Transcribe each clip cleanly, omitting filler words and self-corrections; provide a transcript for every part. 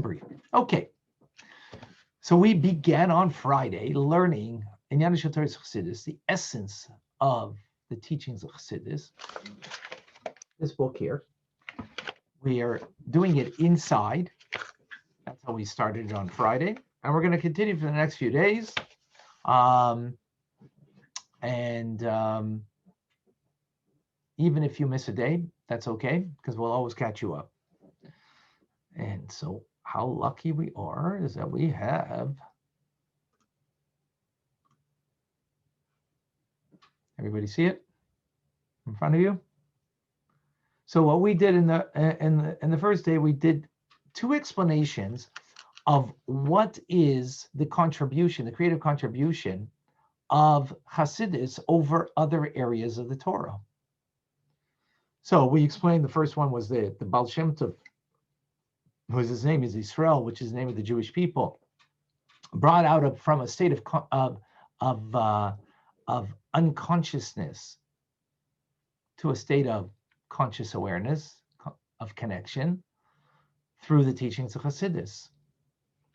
brief. Okay, so we began on Friday learning in Chassidus the essence of the teachings of Chassidus. This book here, we are doing it inside. That's how we started on Friday, and we're going to continue for the next few days. Even if you miss a day, that's okay, because we'll always catch you up. And so how lucky we are is that we have, everybody see it in front of you? So what we did in the first day, we did two explanations of what is the contribution, the creative contribution of Chassidus over other areas of the Torah. So we explained the first one was the Baal Shem Tov, whose name is Israel, which is the name of the Jewish people, brought out from a state of unconsciousness to a state of conscious awareness, of connection, through the teachings of Chassidus.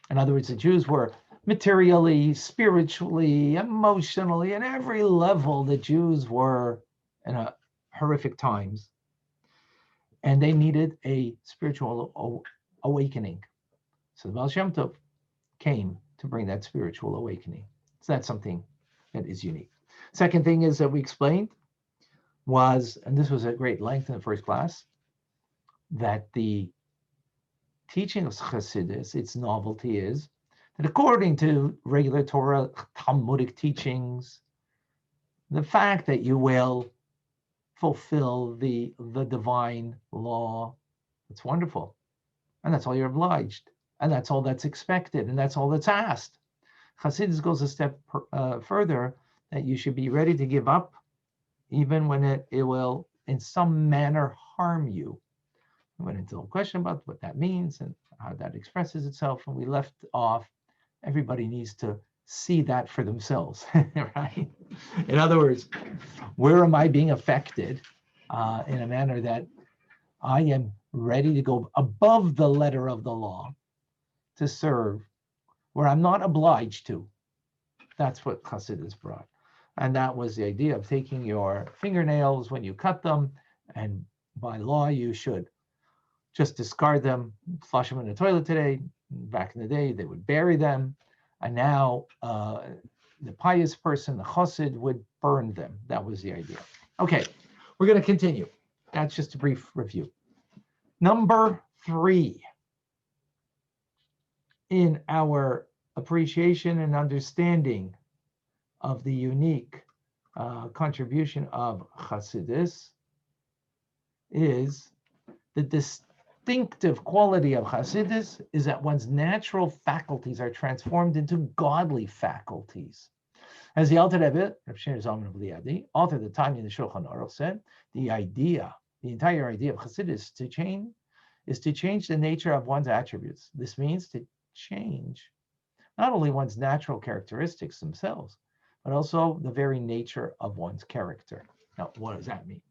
In other words, the Jews were materially, spiritually, emotionally, at every level, the Jews were in a horrific times. And they needed a spiritual awakening. So the Baal Shem Tov came to bring that spiritual awakening. So that's something that is unique. Second thing is that we explained was, and this was at great length in the first class, that the teaching of Chassidus, its novelty is that according to regular Torah Talmudic teachings, the fact that you will fulfill the divine law, it's wonderful. And that's all you're obliged. And that's all that's expected. And that's all that's asked. Chassidus goes a step further, that you should be ready to give up even when it will in some manner harm you. We went into a question about what that means and how that expresses itself. And we left off, everybody needs to see that for themselves, right? In other words, where am I being affected in a manner that I am ready to go above the letter of the law to serve, where I'm not obliged to? That's what Chassidus brought. And that was the idea of taking your fingernails when you cut them, and by law you should just discard them, flush them in the toilet today. Back in the day, they would bury them. And now the pious person, the chassid, would burn them. That was the idea. Okay, we're going to continue. That's just a brief review. Number 3 in our appreciation and understanding of the unique contribution of Chassidus is the distinctive quality of Chassidus is that one's natural faculties are transformed into godly faculties. As the Alter Rebbe, Reb Shneir Zalman of Liadi, author of the Tanya in the Shulchan Aruch, said, the entire idea of Chassidus is to change the nature of one's attributes. This means to change not only one's natural characteristics themselves, but also the very nature of one's character. Now, what does that mean?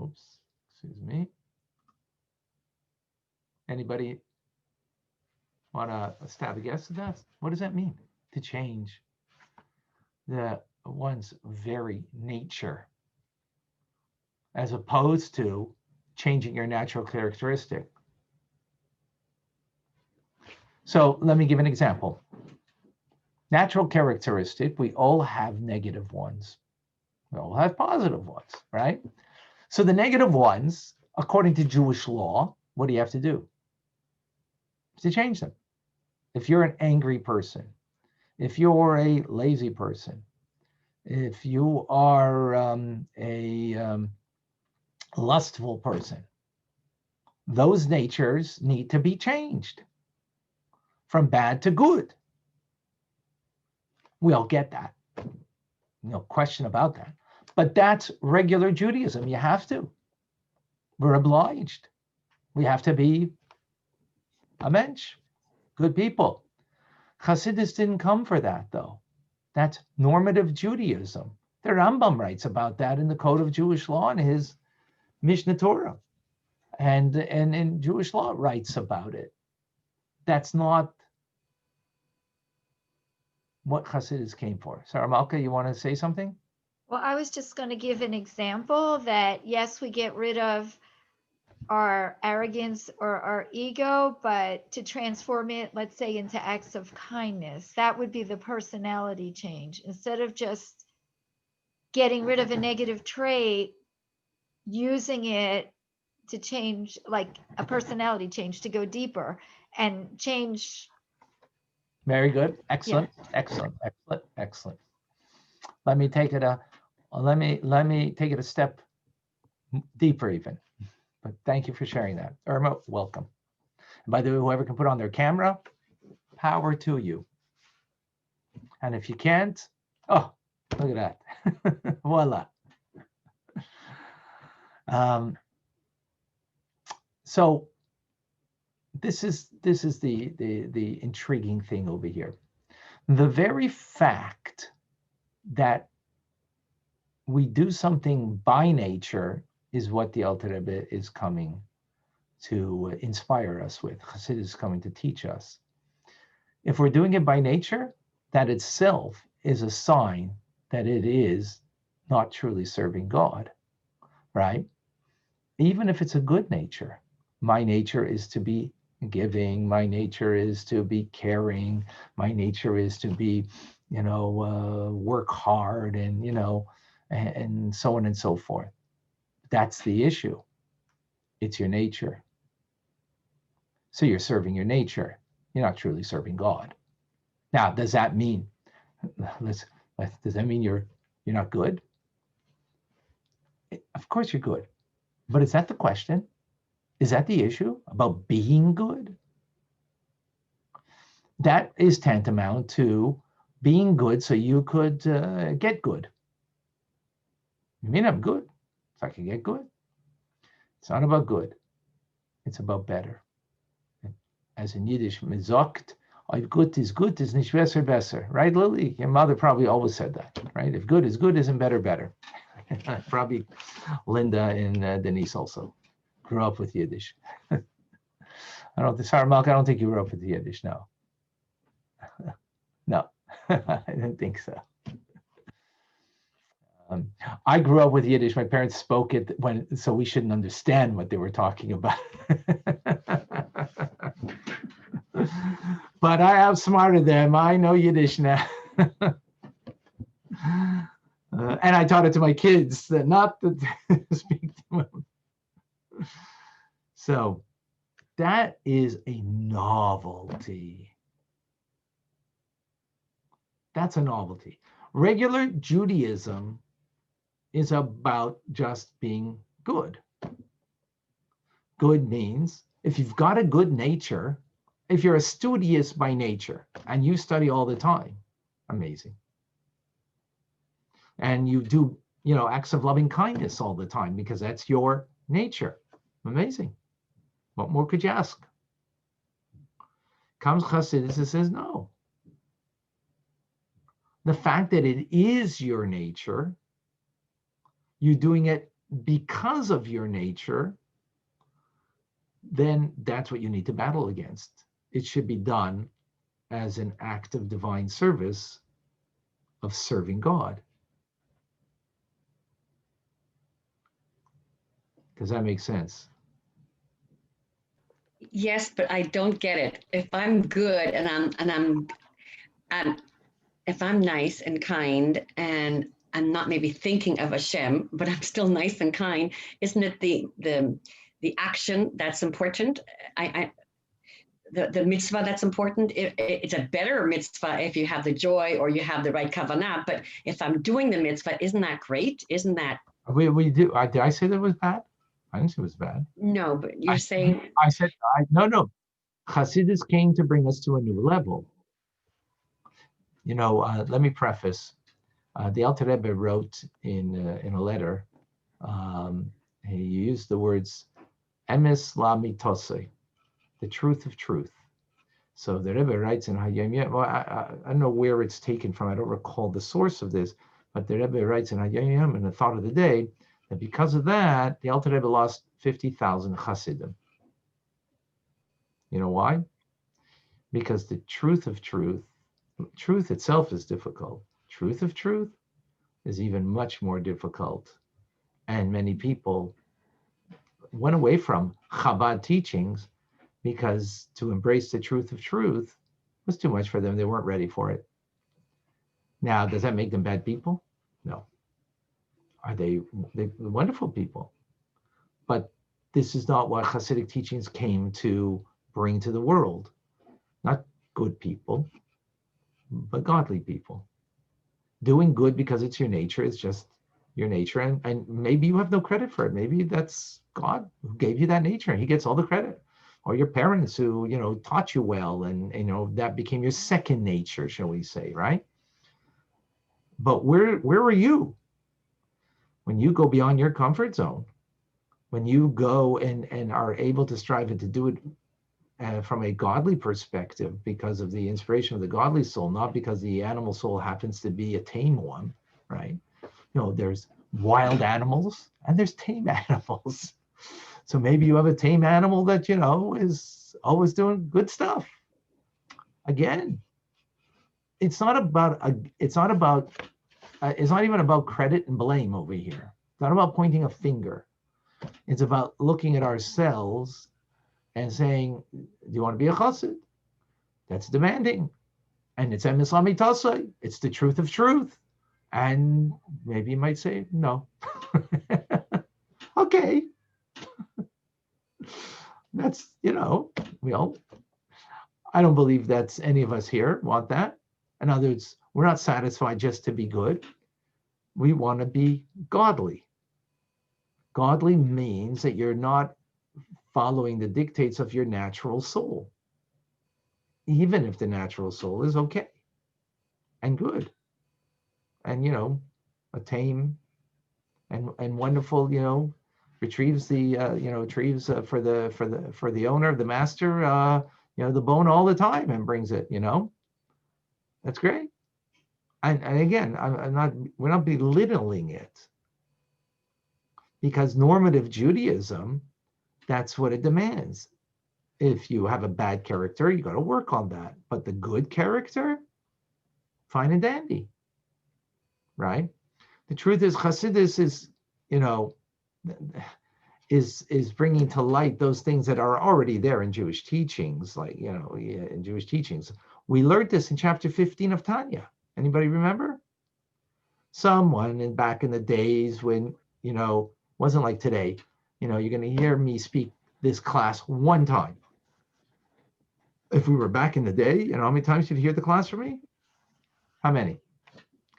Oops, excuse me. Anybody want to stab a guess at that? What does that mean? To change one's very nature, as opposed to changing your natural characteristic. So let me give an example. Natural characteristic, we all have negative ones. We all have positive ones, right? So the negative ones, according to Jewish law, what do you have to do? To change them. If you're an angry person, if you're a lazy person, if you are a lustful person, those natures need to be changed from bad to good. We all get that. No question about that. But that's regular Judaism. You have to. We're obliged. We have to be a mensch, good people. Chassidus didn't come for that, though. That's normative Judaism. The Rambam writes about that in the Code of Jewish Law in his Mishnah Torah. And in Jewish law it writes about it. That's not what Chassidus came for. Sarah Malka, you want to say something? Well, I was just going to give an example that yes, we get rid of our arrogance or our ego, but to transform it, let's say, into acts of kindness, that would be the personality change. Instead of just getting rid of a negative trait, using it to change, like a personality change, to go deeper and change. Very good. Yeah. Excellent. Excellent. Excellent. Excellent. Let me take it a step deeper even. But thank you for sharing that. Irma, welcome. And by the way, whoever can put on their camera, power to you. And if you can't, oh, look at that. Voila. So this is the intriguing thing over here. The very fact that we do something by nature is what the Alter Rebbe is coming to inspire us with. Chassidus is coming to teach us. If we're doing it by nature, that itself is a sign that it is not truly serving God, right? Even if it's a good nature. My nature is to be giving. My nature is to be caring. My nature is to be, work hard and, and so on and so forth. That's the issue. It's your nature. So you're serving your nature. You're not truly serving God. Now, does that mean, does that mean you're not good? Of course you're good. But is that the question? Is that the issue about being good? That is tantamount to being good so you could get good. You mean I'm good so I can get good? It's not about good. It's about better. As in Yiddish, gesagt, gut is nicht besser. Right, Lily? Your mother probably always said that, right? If good is good, isn't better. Probably Linda and Denise also grew up with Yiddish. Sorry, Malk, I don't think you grew up with Yiddish, no. No, I didn't think so. I grew up with Yiddish. My parents spoke it so we shouldn't understand what they were talking about. But I outsmarted them. I know Yiddish now. And I taught it to my kids, not to speak to them. So that is a novelty. That's a novelty. Regular Judaism is about just being good. Good means if you've got a good nature, if you're a studious by nature and you study all the time, amazing. And you do, acts of loving kindness all the time because that's your nature, amazing. What more could you ask? Comes Chassidus and says, no. The fact that it is your nature, you're doing it because of your nature, then that's what you need to battle against. It should be done as an act of divine service, of serving God. Does that make sense? Yes, but I don't get it. If I'm good and if I'm nice and kind and I'm not maybe thinking of Hashem, but I'm still nice and kind, isn't it the action that's important? The mitzvah that's important. It's a better mitzvah if you have the joy or you have the right kavanah. But if I'm doing the mitzvah, isn't that great? Isn't that? We do. Did I say that was bad? I didn't say it was bad. No, but you're saying. I said no. Chassidus came to bring us to a new level. Let me preface. The Alter Rebbe wrote in a letter. He used the words "emes la mitose," the truth of truth. So the Rebbe writes in Hayom. Well, I don't know where it's taken from. I don't recall the source of this, but the Rebbe writes in Hayom in the thought of the day that because of that, the Alter Rebbe lost 50,000 Chassidim. You know why? Because the truth of truth itself is difficult. Truth of truth is even much more difficult. And many people went away from Chabad teachings because to embrace the truth of truth was too much for them. They weren't ready for it. Now, does that make them bad people? No. Are they wonderful people? But this is not what Hasidic teachings came to bring to the world. Not good people, but godly people. Doing good because it's your nature is just your nature. And maybe you have no credit for it. Maybe that's God who gave you that nature. He gets all the credit. Or your parents who, taught you well and, that became your second nature, shall we say, right? But where are you when you go beyond your comfort zone? When you go and are able to strive and to do it from a godly perspective because of the inspiration of the godly soul, not because the animal soul happens to be a tame one, right? There's wild animals and there's tame animals. So maybe you have a tame animal that, is always doing good stuff. Again, it's not even about credit and blame over here. It's not about pointing a finger. It's about looking at ourselves and saying, do you want to be a chassid? That's demanding. And it's emes lamitasai. It's the truth of truth. And maybe you might say, no. Okay. That's, I don't believe that's any of us here want that. In other words, we're not satisfied just to be good. We want to be godly. Godly means that you're not following the dictates of your natural soul, even if the natural soul is okay and good and, a tame and wonderful, retrieves the, for the owner, the master, the bone all the time and brings it, that's great. And again, we're not belittling it, because normative Judaism, that's what it demands. If you have a bad character, you got to work on that. But the good character, fine and dandy, right? The truth is, Chassidus is, is bringing to light those things that are already there in Jewish teachings, like, in Jewish teachings. We learned this in chapter 15 of Tanya. Anybody remember? Someone back in the days when, wasn't like today, you're going to hear me speak this class one time. If we were back in the day, how many times did you hear the class from me? How many?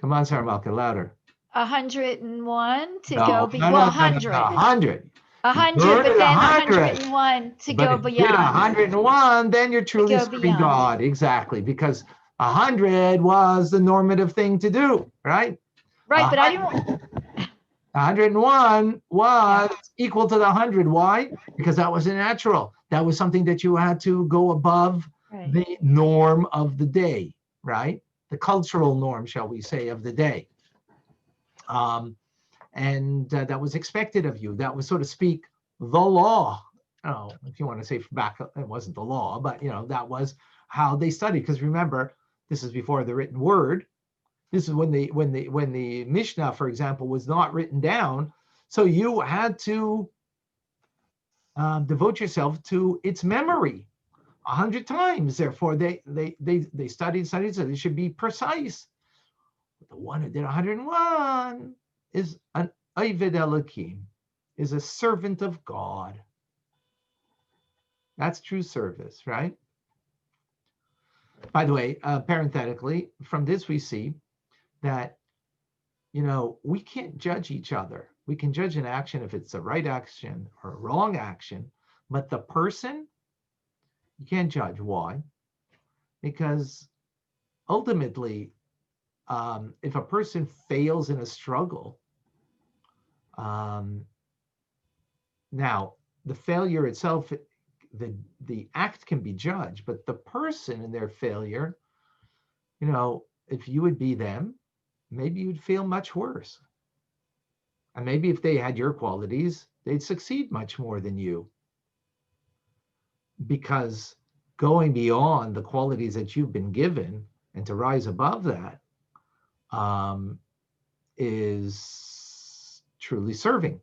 Come on, Sarah Malka, louder. 101 to No, go beyond. 100. 100. 100, but then 101 to go But if you beyond. did 101, then you're truly go serving beyond. God. Exactly, because 100 was the normative thing to do, right? Right, but I didn't. 101 was equal to the 100. Why? Because that was a natural. That was something that you had to go above the norm of the day, right? The cultural norm, shall we say, of the day. And that was expected of you. That was, so to speak, the law. Oh, if you want to say back, it wasn't the law, but that was how they studied. Because remember, this is before the written word. This is when the Mishnah, for example, was not written down. So you had to devote yourself to its memory 100 times. Therefore, they studied, so they should be precise. But the one who did 101 is an Oved Elokim, is a servant of God. That's true service, right? By the way, parenthetically, from this we see that, we can't judge each other. We can judge an action if it's the right action or a wrong action, but the person, you can't judge. Why? Because ultimately, if a person fails in a struggle, now the failure itself, the act can be judged, but the person in their failure, if you would be them, maybe you'd feel much worse. And maybe if they had your qualities, they'd succeed much more than you. Because going beyond the qualities that you've been given and to rise above that is truly serving.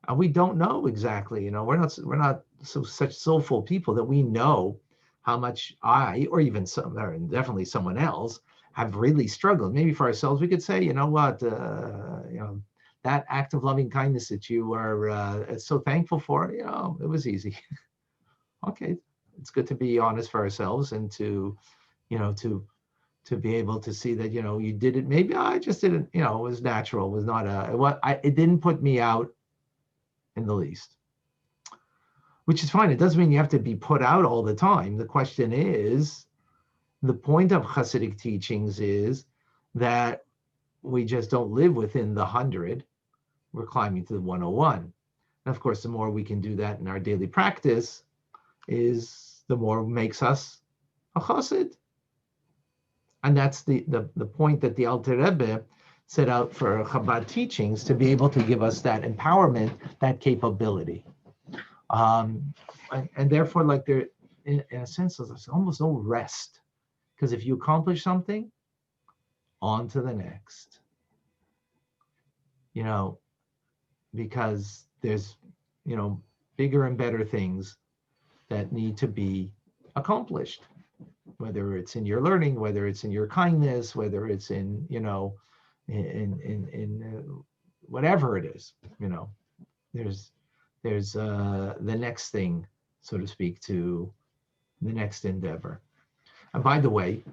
And we don't know exactly, we're not such soulful people that we know how much I, or even some, or definitely someone else, have really struggled. Maybe for ourselves, we could say, you know what, that act of loving kindness that you are so thankful for, it was easy. Okay, it's good to be honest for ourselves and to be able to see that, you did it. Maybe I just didn't, it was natural. It was not it didn't put me out in the least, which is fine. It doesn't mean you have to be put out all the time. The question is, the point of Hasidic teachings is that we just don't live within the 100. We're climbing to the 101. And of course, the more we can do that in our daily practice, is the more makes us a Chassid. And that's the point that the Alter Rebbe set out for Chabad teachings, to be able to give us that empowerment, that capability. And therefore, like there, in a sense, there's almost no rest. Because if you accomplish something, on to the next. Because there's, bigger and better things that need to be accomplished, whether it's in your learning, whether it's in your kindness, whether it's in, in whatever it is, there's the next thing, so to speak, to the next endeavor. And by the way,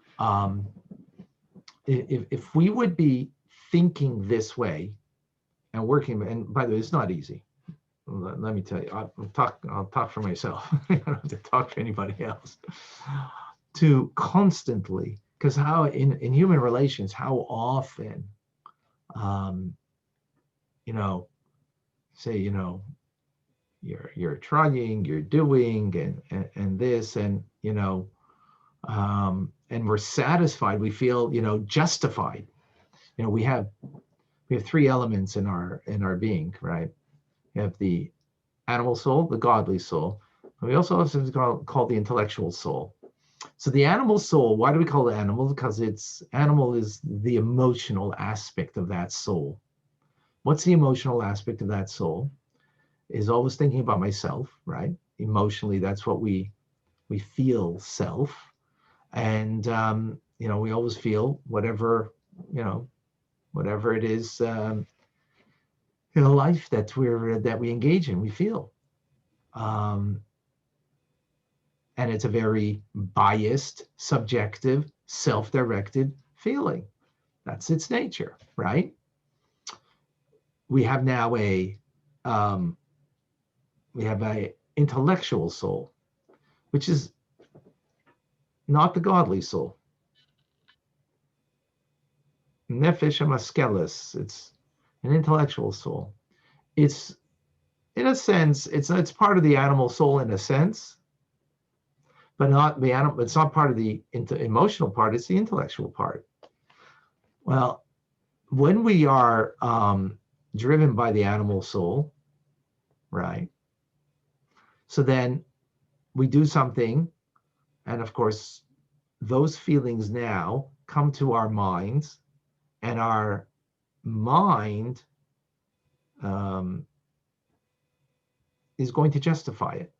if we would be thinking this way and working, and by the way, it's not easy. Let me tell you, I'll talk for myself. I don't have to talk for anybody else. To constantly, because how in human relations, how often, say, you're trying, you're doing, and this, and and we're satisfied. We feel, justified. We have 3 elements in our being, right? We have the animal soul, the godly soul. We also have something called the intellectual soul. So the animal soul, why do we call it animal? Because animal is the emotional aspect of that soul. What's the emotional aspect of that soul? Is always thinking about myself, right? Emotionally, that's what we feel, self. And, we always feel whatever it is, in a life that we engage in, we feel. And it's a very biased, subjective, self-directed feeling. That's its nature, right? We have now a intellectual soul, which is not the godly soul. Nefesh hamaskelis, it's an intellectual soul. It's, in a sense, it's part of the animal soul in a sense, but not the animal. It's not part of the emotional part. It's the intellectual part. Well, when we are driven by the animal soul, right? So then we do something, and of course, those feelings now come to our minds, and our mind is going to justify it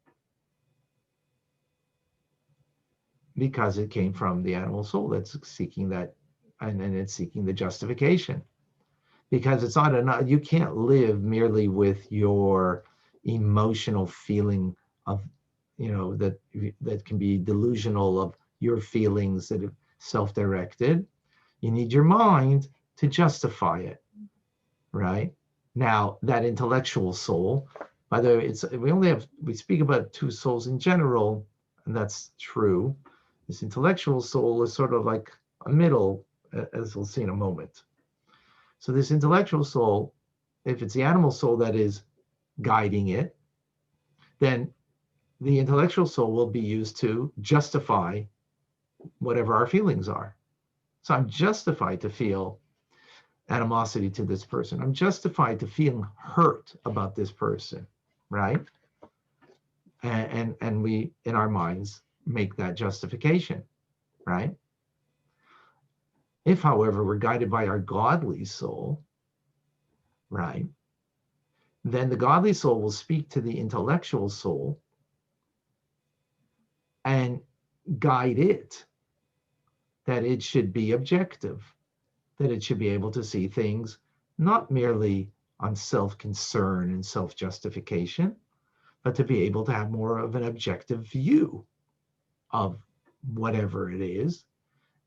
because it came from the animal soul that's seeking that, and it's seeking the justification. Because it's not enough, you can't live merely with your emotional feeling of, that can be delusional, of your feelings that are self-directed. You need your mind to justify it, right? Now, that intellectual soul, by the way, we speak about 2 souls in general, and that's true. This intellectual soul is sort of like a middle, as we'll see in a moment. So this intellectual soul, if it's the animal soul that is guiding it, then the intellectual soul will be used to justify whatever our feelings are. So I'm justified to feel, animosity to this person. I'm justified to feel hurt about this person, right? And we, in our minds, make that justification, right? If, however, we're guided by our godly soul, right, then the godly soul will speak to the intellectual soul and guide it that it should be objective, that it should be able to see things not merely on self-concern and self-justification, but to be able to have more of an objective view of whatever it is,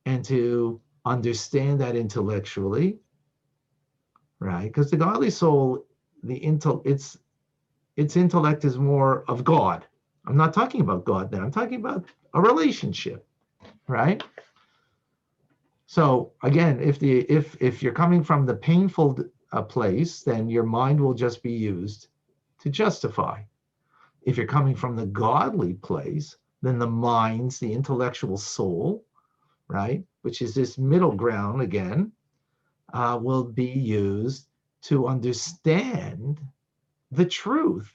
and to understand that intellectually, right? Because the godly soul, its intellect is more of God. I'm not talking about God now. I'm talking about a relationship, right? So again, if you're coming from the painful place, then your mind will just be used to justify. If you're coming from the godly place, then the intellectual soul, right, which is this middle ground again, will be used to understand the truth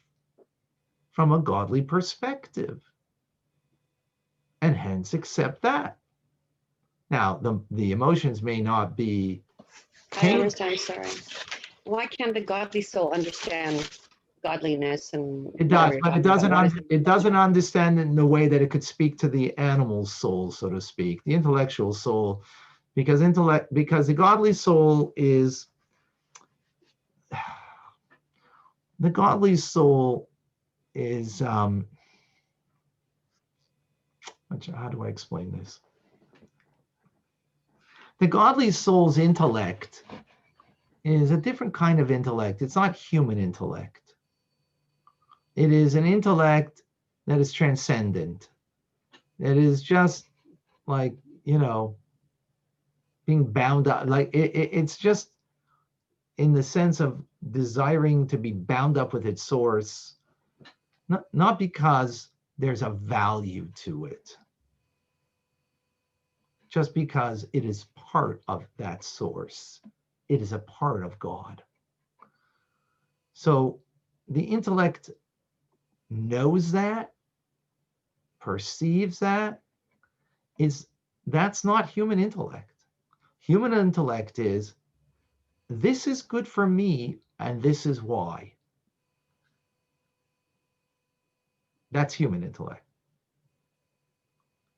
from a godly perspective, and hence accept that. Now, the emotions may not be I understand, sorry. Why can't the godly soul understand godliness and it does, but it doesn't understand in the way that it could speak to the animal soul, so to speak, the intellectual soul, because the godly soul is how do I explain this? The godly soul's intellect is a different kind of intellect. It's not human intellect. It is an intellect that is transcendent. It is just like, being bound up. Like it's just in the sense of desiring to be bound up with its source, not because there's a value to it, just because it is part of that source. It is a part of God. So the intellect knows that, perceives that. That's not human intellect. Human intellect is, this is good for me, and this is why. That's human intellect.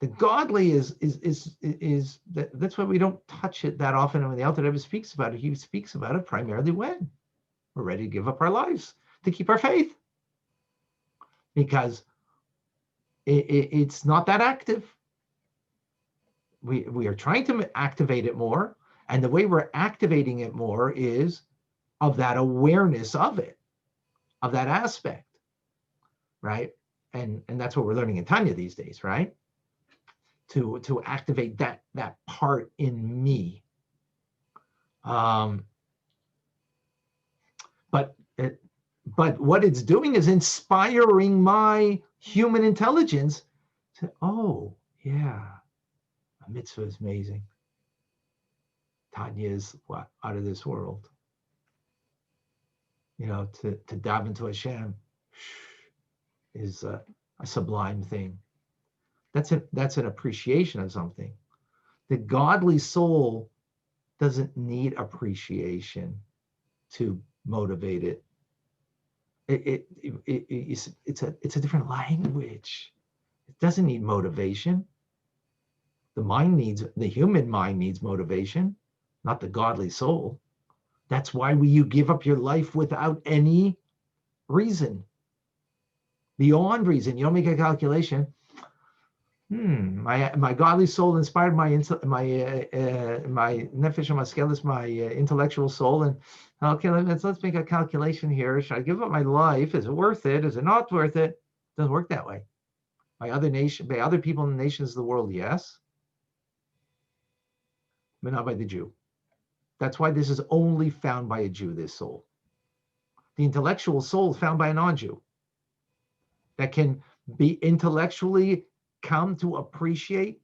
The godly that's why we don't touch it that often. When the Alter Rebbe speaks about it, he speaks about it primarily when we're ready to give up our lives to keep our faith, because it's not that active. We are trying to activate it more, and the way we're activating it more is of that awareness of it, of that aspect, right? And that's what we're learning in Tanya these days, right? To activate that part in me. But what it's doing is inspiring my human intelligence to, oh yeah, a mitzvah is amazing. Tanya is out of this world. To dive into Hashem is a sublime thing. That's an appreciation of something. The godly soul doesn't need appreciation to motivate it. It's a different language. It doesn't need motivation. The human mind needs motivation, not the godly soul. That's why you give up your life without any reason. Beyond reason. You don't make a calculation. My godly soul inspired my nefesh hamaskelis, my intellectual soul, and okay, let's make a calculation here. Should I give up my life? Is it worth it? Is it not worth it? It doesn't work that way. By other people in the nations of the world, yes, but not by the Jew. That's why this is only found by a Jew, this soul. The intellectual soul is found by a non-Jew that can be intellectually come to appreciate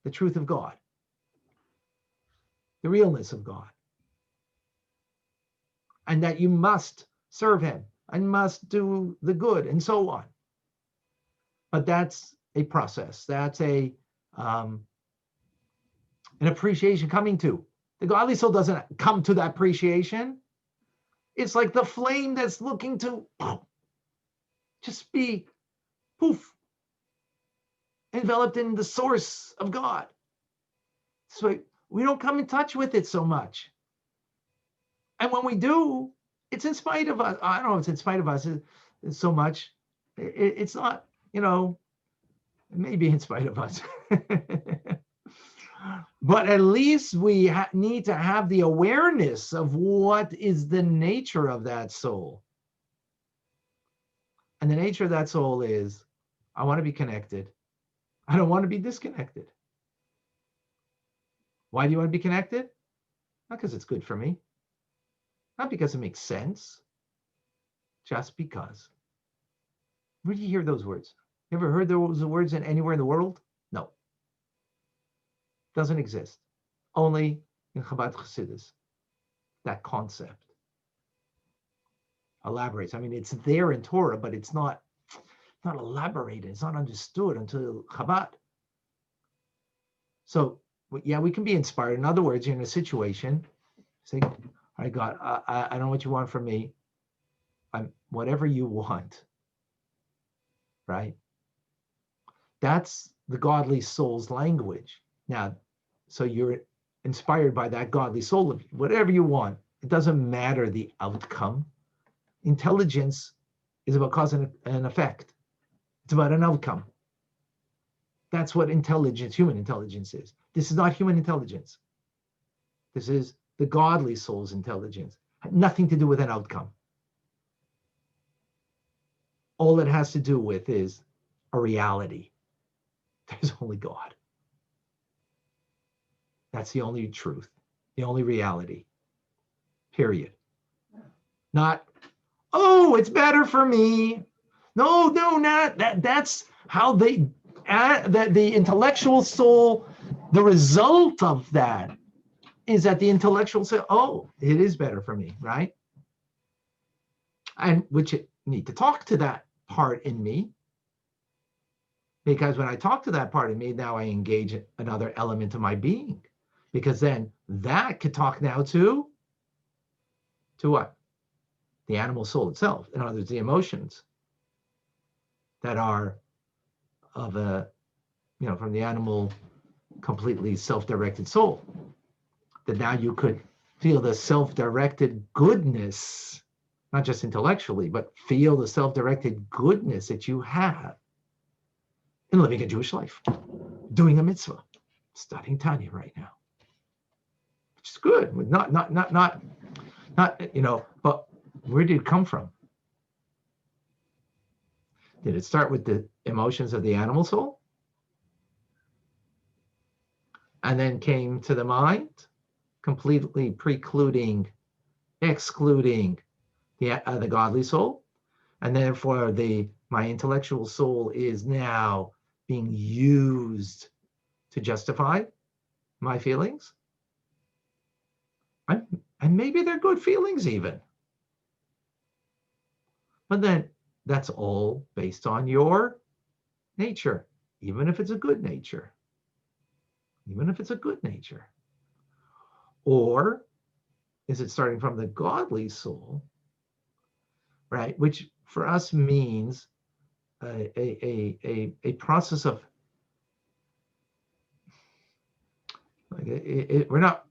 the truth of God, the realness of God. and that you must serve him and must do the good and so on. But that's a process. That's an appreciation coming to. The godly soul doesn't come to that appreciation. It's like the flame that's looking to just be poof, enveloped in the source of God. So we don't come in touch with it so much. And when we do, it's in spite of us. I don't know if it's in spite of us so much. It's not, maybe in spite of us. But at least we need to have the awareness of what is the nature of that soul. And the nature of that soul is, I want to be connected. I don't want to be disconnected. Why do you want to be connected? Not because it's good for me. Not because it makes sense. Just because. Where do you hear those words? You ever heard those words anywhere in the world? No. Doesn't exist. Only in Chabad Chassidus. That concept elaborates. I mean, it's there in Torah, but it's not elaborated. It's not understood until Chabad. So, yeah, we can be inspired. In other words, you're in a situation, say, all right, God, I don't know what you want from me. I'm whatever you want, right? That's the godly soul's language. Now, so you're inspired by that godly soul of whatever you want. It doesn't matter the outcome. Intelligence is about cause and effect. It's about an outcome. That's what intelligence, human intelligence is. This is not human intelligence. This is the godly soul's intelligence. Nothing to do with an outcome. All it has to do with is a reality. There's only God. That's the only truth, the only reality, period. Not, oh, it's better for me. No, not that. That's how that the intellectual soul, the result of that is that the intellectual soul, oh, it is better for me, right? And which it need to talk to that part in me. Because when I talk to that part of me, now I engage another element of my being. Because then that could talk now to what? The animal soul itself. In other words, the emotions that are of from the animal, completely self-directed soul. That now you could feel the self-directed goodness, not just intellectually, but feel the self-directed goodness that you have in living a Jewish life, doing a mitzvah, studying Tanya right now, which is good. Not, but where did it come from? Did it start with the emotions of the animal soul? And then came to the mind, completely excluding the godly soul? And therefore my intellectual soul is now being used to justify my feelings? And maybe they're good feelings even. But then that's all based on your nature, even if it's a good nature. Even if it's a good nature. Or is it starting from the godly soul, right? Which for us means a process of, we're not,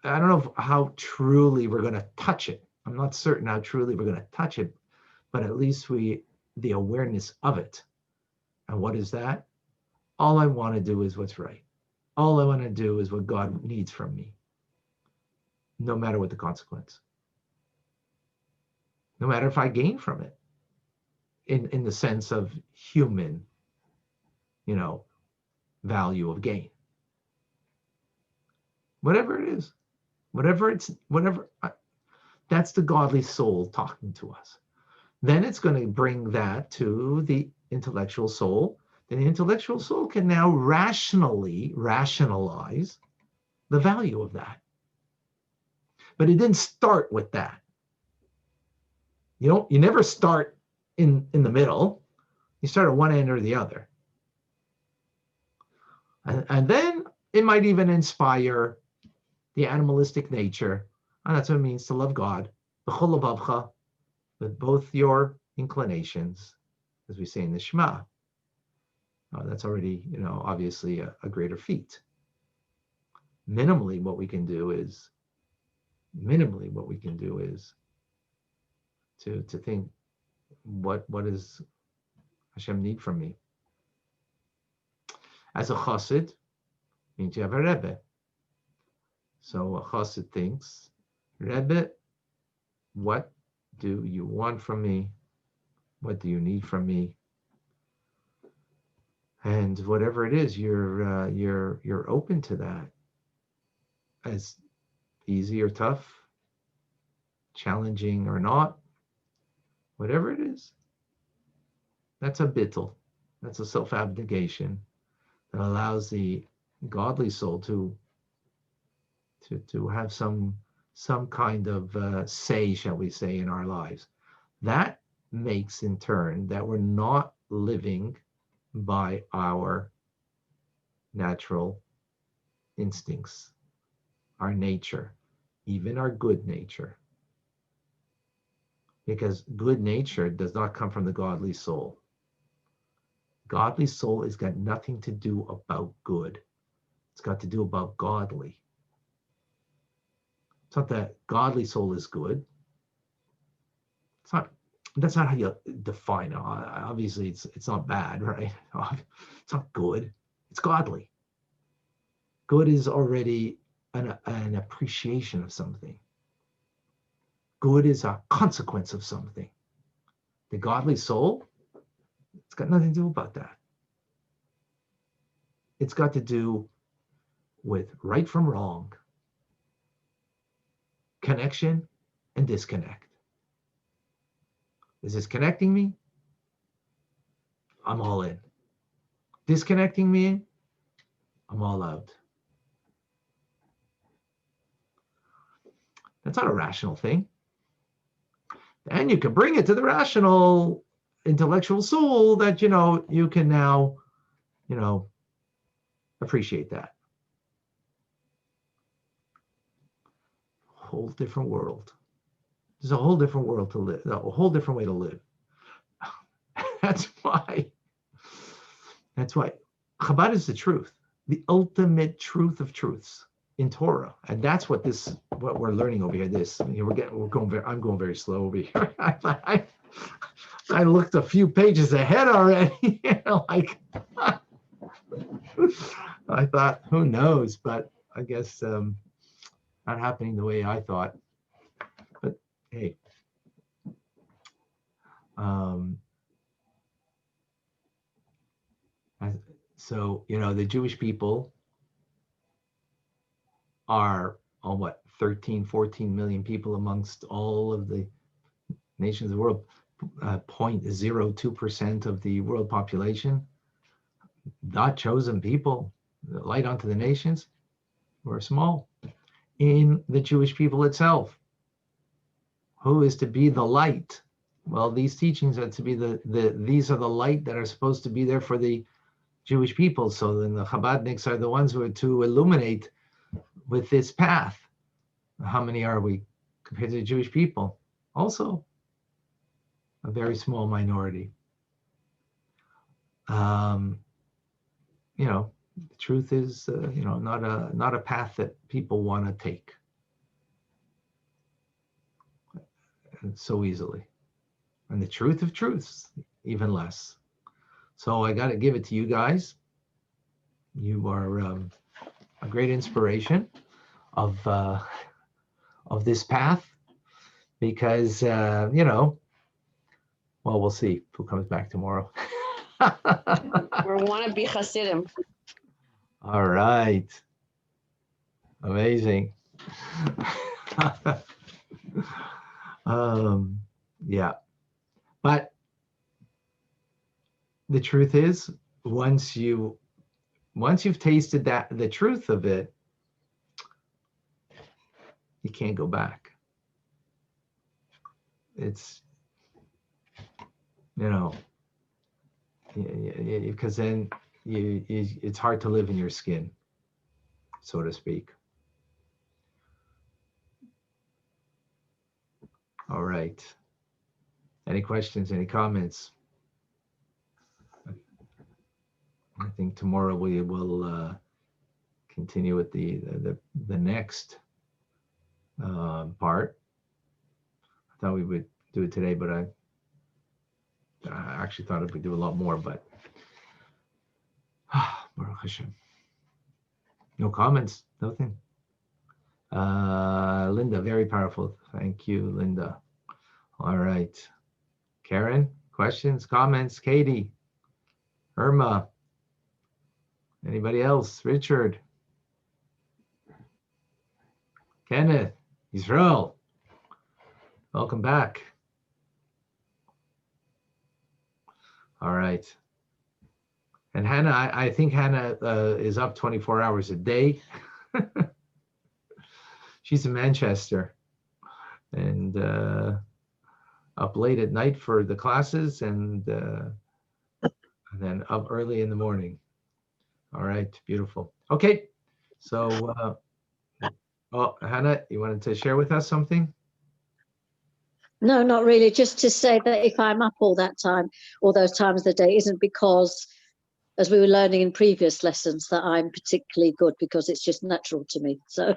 I don't know how truly we're going to touch it. I'm not certain how truly we're going to touch it, but at least the awareness of it. And what is that? All I want to do is what's right. All I want to do is what God needs from me, no matter what the consequence. No matter if I gain from it, in the sense of human, value of gain. Whatever it is, that's the godly soul talking to us. Then it's going to bring that to the intellectual soul. Then the intellectual soul can now rationalize the value of that. But it didn't start with that. You never start in the middle. You start at one end or the other. And then it might even inspire the animalistic nature. And that's what it means to love God. With both your inclinations, as we say in the Shema. That's already, obviously a greater feat. Minimally, what we can do is to think, what does Hashem need from me? As a chassid, means you have a Rebbe. So a chassid thinks, Rebbe, what do you want from me? What do you need from me? And whatever it is, you're open to that. As easy or tough, challenging or not, whatever it is, that's a bittul. That's a self-abnegation that allows the godly soul to have some kind of say, shall we say, in our lives. That makes in turn that we're not living by our natural instincts, our nature, even our good nature. Because good nature does not come from the godly soul. Godly soul has got nothing to do about good. It's got to do about godly. It's not that godly soul is good. It's not. That's not how you define it. Obviously, it's not bad, right? It's not good. It's godly. Good is already an appreciation of something. Good is a consequence of something. The godly soul, it's got nothing to do about that. It's got to do with right from wrong, connection and disconnect. Is this connecting me? I'm all in. Disconnecting me? I'm all out. That's not a rational thing. And you can bring it to the rational intellectual soul that, you can now, appreciate that. Whole different world. There's a whole different world to live, a whole different way to live. That's why Chabad is the truth, the ultimate truth of truths in Torah. And that's what we're learning over here. I'm going very slow over here. I looked a few pages ahead already. I thought, who knows? But I guess not happening the way I thought. But hey, so the Jewish people are on 13, 14 million people amongst all of the nations of the world, 0.02% of the world population. Not chosen people, the light unto the nations. We're small. In the Jewish people itself, who is to be the light? Well, these teachings are to be these are the light that are supposed to be there for the Jewish people. So then the Chabadniks are the ones who are to illuminate with this path. How many are we compared to the Jewish people? Also a very small minority. The truth is, not a path that people want to take so easily. And the truth of truths, even less. So I got to give it to you guys. You are a great inspiration of this path, because well, we'll see who comes back tomorrow. We want to be Hasidim. All right. Amazing. Yeah. But the truth is, once you've tasted the truth of it, you can't go back. you know, because then it's hard to live in your skin, so to speak. All right. Any questions, any comments? I think tomorrow we will continue with the next part. I thought we would do it today, but I actually thought we would do a lot more, but Baruch Hashem. No comments, nothing. Linda, very powerful. Thank you, Linda. All right. Karen, questions, comments? Katie, Irma, anybody else? Richard, Kenneth, Israel, welcome back. All right. And Hannah, I think Hannah is up 24 hours a day. She's in Manchester and up late at night for the classes and then up early in the morning. All right, beautiful. Okay, so Hannah, you wanted to share with us something? No, not really. Just to say that if I'm up all that time, all those times of the day, isn't because, as we were learning in previous lessons, that I'm particularly good, because it's just natural to me. So.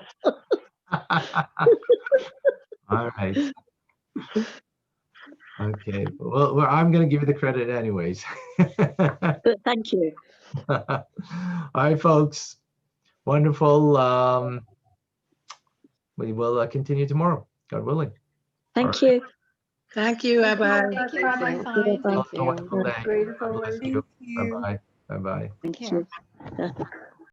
All right. Okay. Well, I'm going to give you the credit anyways. But thank you. All right, folks. Wonderful. We will continue tomorrow, God willing. Thank you. Thank you, Abba. Thank you. Bye. Bye. Have a wonderful day. Beautiful God bless lady. you. Bye-bye. Bye-bye. Thank Care. you.